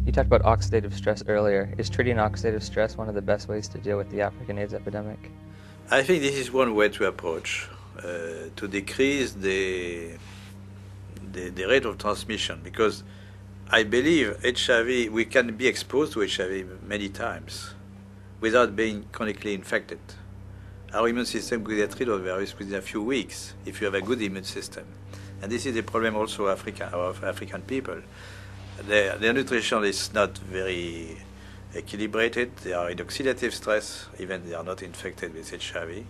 You talked about oxidative stress earlier. Is treating oxidative stress one of the best ways to deal with the African AIDS epidemic? I think this is one way to approach, to decrease the rate of transmission, because I believe HIV, we can be exposed to HIV many times without being chronically infected. Our immune system could get rid of the virus within a few weeks if you have a good immune system. And this is the problem also of African people. Their nutrition is not very equilibrated. They are in oxidative stress, even they are not infected with HIV.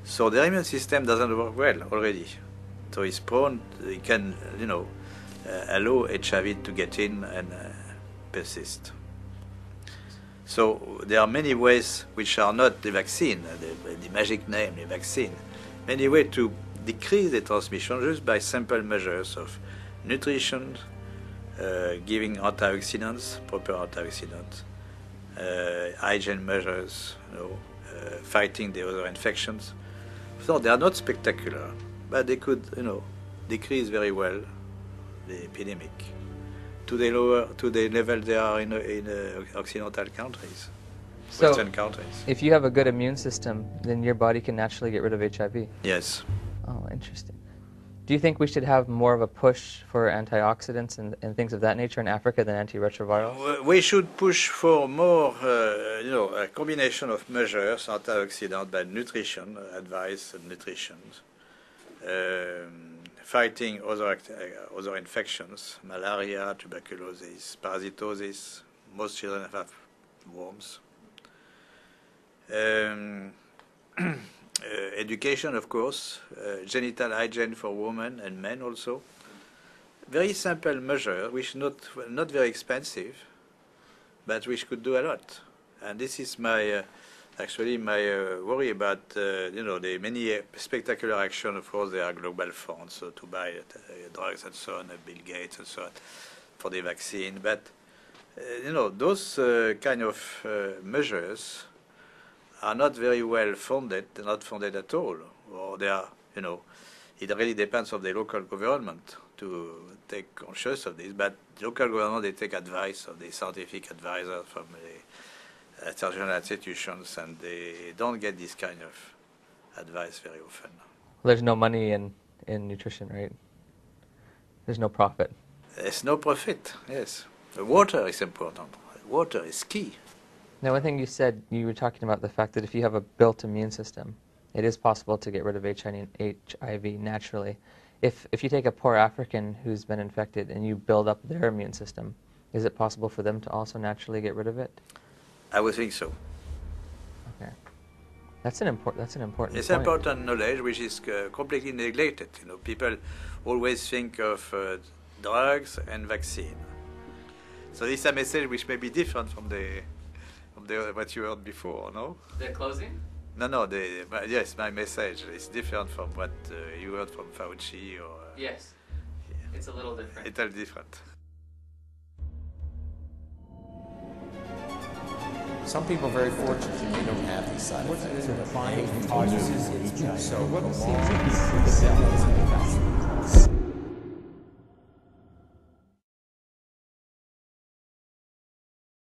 So their immune system doesn't work well already. So it's prone, it can, allow HIV to get in and persist. So there are many ways which are not the vaccine, the magic name, the vaccine. Many ways to decrease the transmission just by simple measures of nutrition, giving antioxidants, proper antioxidants, hygiene measures, fighting the other infections. So they are not spectacular, but they could, decrease very well the epidemic to the level they are in Occidental countries, Western countries. If you have a good immune system, then your body can naturally get rid of HIV? Yes. Oh, interesting. Do you think we should have more of a push for antioxidants and things of that nature in Africa than antiretrovirals? We should push for more, a combination of measures, antioxidant by nutrition, advice and nutrition, fighting other infections, malaria, tuberculosis, parasitosis. Most children have worms. Education, of course, genital hygiene for women and men also. Very simple measure, which not very expensive, but which could do a lot. And this is my worry about the many spectacular action. Of course, there are global funds to buy drugs and so on, Bill Gates and so on, for the vaccine. But those kind of measures are not very well funded, not funded at all, or they are, it really depends on the local government to take conscious of this, but the local government, they take advice of the scientific advisors from the international institutions, and they don't get this kind of advice very often. Well, there's no money in nutrition, right? There's no profit. There's no profit, yes. The water is important. Water is key. Now, one thing you said, you were talking about the fact that if you have a built immune system, it is possible to get rid of HIV naturally. If you take a poor African who's been infected and you build up their immune system, is it possible for them to also naturally get rid of it? I would think so. Okay, that's an important. It's point. Important knowledge which is completely neglected. People always think of drugs and vaccine. So this is a message which may be different from what you heard before, no? The closing? No. Yes, my message is different from what you heard from Fauci or. Yes. Yeah. It's a little different. It's a little different. Some people are very fortunate they don't have these side effects. But chronic causes so prolonged.